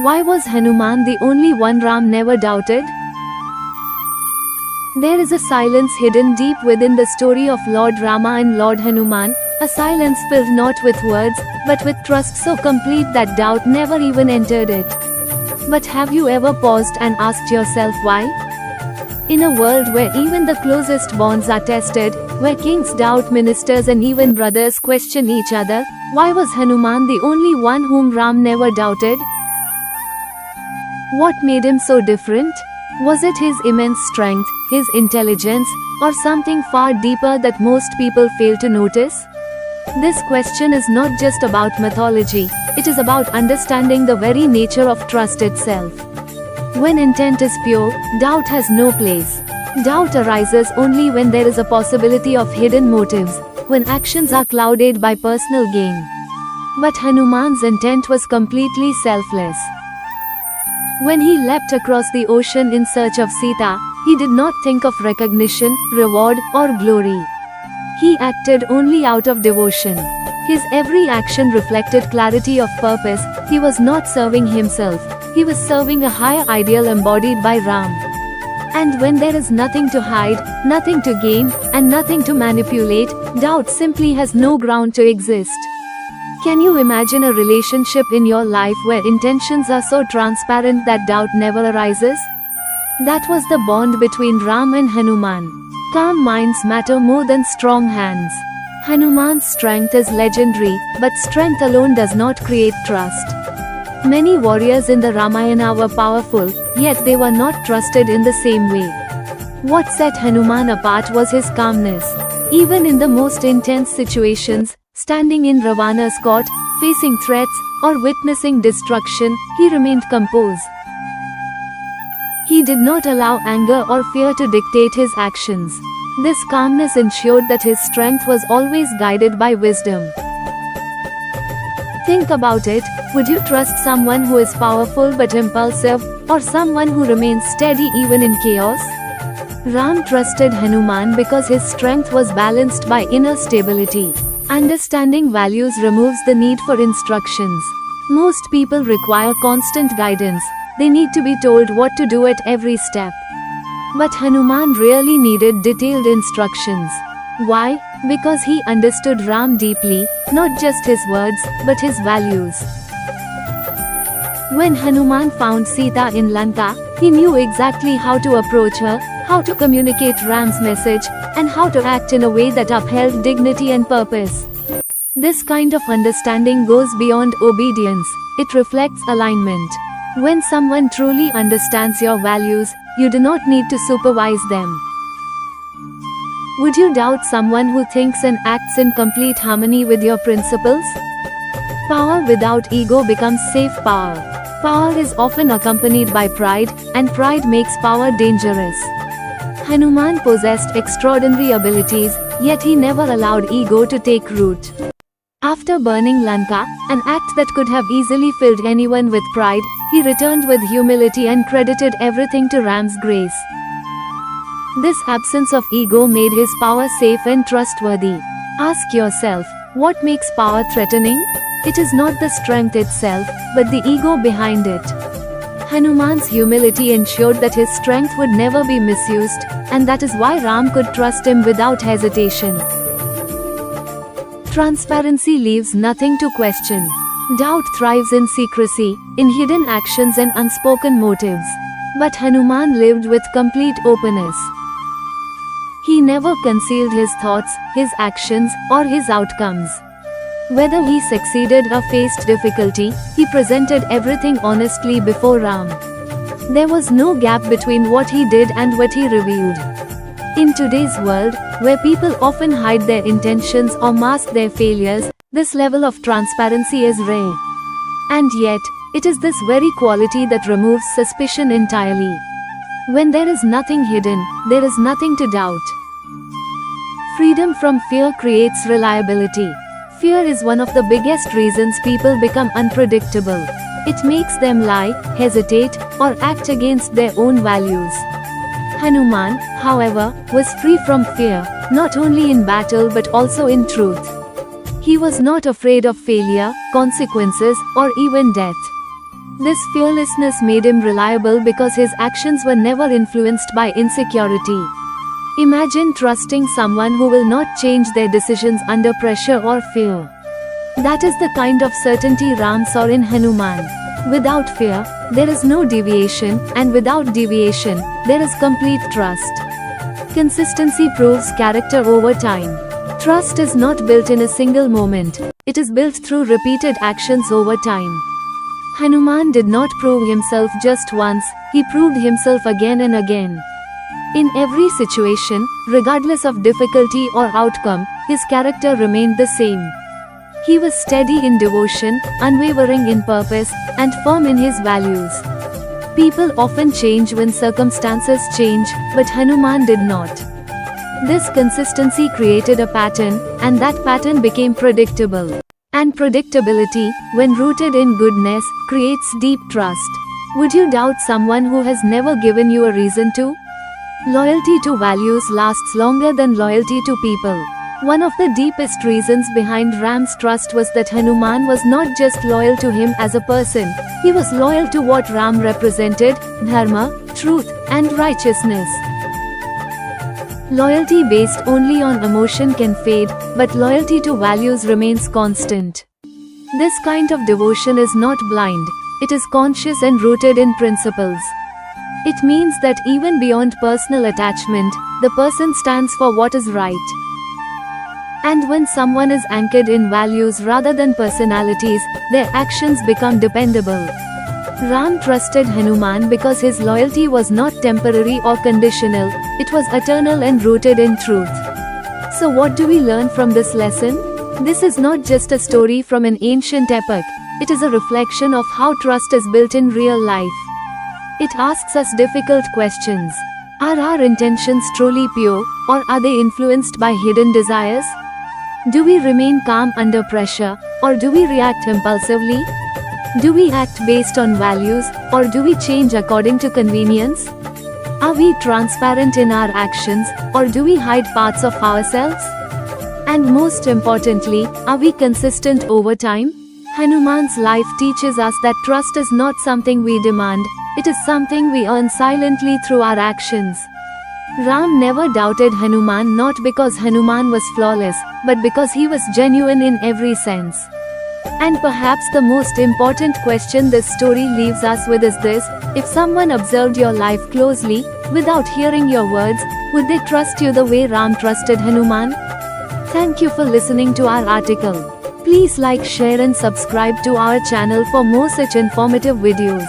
Why was Hanuman the only one Ram never doubted? There is a silence hidden deep within the story of Lord Rama and Lord Hanuman, a silence filled not with words, but with trust so complete that doubt never even entered it. But have you ever paused and asked yourself why? In a world where even the closest bonds are tested, where kings doubt ministers and even brothers question each other, why was Hanuman the only one whom Ram never doubted? What made him so different? Was it his immense strength, his intelligence, or something far deeper that most people fail to notice? This question is not just about mythology, it is about understanding the very nature of trust itself. When intent is pure, doubt has no place. Doubt arises only when there is a possibility of hidden motives, when actions are clouded by personal gain. But Hanuman's intent was completely selfless. When he leapt across the ocean in search of Sita, he did not think of recognition, reward, or glory. He acted only out of devotion. His every action reflected clarity of purpose. He was not serving himself, he was serving a higher ideal embodied by Ram. And when there is nothing to hide, nothing to gain, and nothing to manipulate, doubt simply has no ground to exist. Can you imagine a relationship in your life where intentions are so transparent that doubt never arises? That was the bond between Ram and Hanuman. Calm minds matter more than strong hands. Hanuman's strength is legendary, but strength alone does not create trust. Many warriors in the Ramayana were powerful, yet they were not trusted in the same way. What set Hanuman apart was his calmness. Even in the most intense situations, standing in Ravana's court, facing threats, or witnessing destruction, he remained composed. He did not allow anger or fear to dictate his actions. This calmness ensured that his strength was always guided by wisdom. Think about it, would you trust someone who is powerful but impulsive, or someone who remains steady even in chaos? Ram trusted Hanuman because his strength was balanced by inner stability. Understanding values removes the need for instructions. Most people require constant guidance. They need to be told what to do at every step. But Hanuman really needed detailed instructions. Why? Because he understood Ram deeply, not just his words, but his values. When Hanuman found Sita in Lanka, he knew exactly how to approach her, how to communicate Ram's message, and how to act in a way that upheld dignity and purpose. This kind of understanding goes beyond obedience, it reflects alignment. When someone truly understands your values, you do not need to supervise them. Would you doubt someone who thinks and acts in complete harmony with your principles? Power without ego becomes safe power. Power is often accompanied by pride, and pride makes power dangerous. Hanuman possessed extraordinary abilities, yet he never allowed ego to take root. After burning Lanka, an act that could have easily filled anyone with pride, he returned with humility and credited everything to Ram's grace. This absence of ego made his power safe and trustworthy. Ask yourself, what makes power threatening? It is not the strength itself, but the ego behind it. Hanuman's humility ensured that his strength would never be misused, and that is why Ram could trust him without hesitation. Transparency leaves nothing to question. Doubt thrives in secrecy, in hidden actions and unspoken motives. But Hanuman lived with complete openness. He never concealed his thoughts, his actions, or his outcomes. Whether he succeeded or faced difficulty, he presented everything honestly before Ram. There was no gap between what he did and what he revealed. In today's world, where people often hide their intentions or mask their failures, this level of transparency is rare. And yet, it is this very quality that removes suspicion entirely. When there is nothing hidden, there is nothing to doubt. Freedom from fear creates reliability. Fear is one of the biggest reasons people become unpredictable. It makes them lie, hesitate, or act against their own values. Hanuman, however, was free from fear, not only in battle but also in truth. He was not afraid of failure, consequences, or even death. This fearlessness made him reliable because his actions were never influenced by insecurity. Imagine trusting someone who will not change their decisions under pressure or fear. That is the kind of certainty Ram saw in Hanuman. Without fear, there is no deviation, and without deviation, there is complete trust. Consistency proves character over time. Trust is not built in a single moment. It is built through repeated actions over time. Hanuman did not prove himself just once, he proved himself again and again. In every situation, regardless of difficulty or outcome, his character remained the same. He was steady in devotion, unwavering in purpose, and firm in his values. People often change when circumstances change, but Hanuman did not. This consistency created a pattern, and that pattern became predictable. And predictability, when rooted in goodness, creates deep trust. Would you doubt someone who has never given you a reason to? Loyalty to values lasts longer than loyalty to people. One of the deepest reasons behind Ram's trust was that Hanuman was not just loyal to him as a person, he was loyal to what Ram represented: dharma, truth, and righteousness. Loyalty based only on emotion can fade, but loyalty to values remains constant. This kind of devotion is not blind, it is conscious and rooted in principles. It means that even beyond personal attachment, the person stands for what is right. And when someone is anchored in values rather than personalities, their actions become dependable. Ram trusted Hanuman because his loyalty was not temporary or conditional, it was eternal and rooted in truth. So what do we learn from this lesson? This is not just a story from an ancient epic, it is a reflection of how trust is built in real life. It asks us difficult questions. Are our intentions truly pure, or are they influenced by hidden desires? Do we remain calm under pressure, or do we react impulsively? Do we act based on values, or do we change according to convenience? Are we transparent in our actions, or do we hide parts of ourselves? And most importantly, are we consistent over time? Hanuman's life teaches us that trust is not something we demand, it is something we earn silently through our actions. Ram never doubted Hanuman, not because Hanuman was flawless, but because he was genuine in every sense. And perhaps the most important question this story leaves us with is this: if someone observed your life closely, without hearing your words, would they trust you the way Ram trusted Hanuman? Thank you for listening to our article. Please like, share and subscribe to our channel for more such informative videos.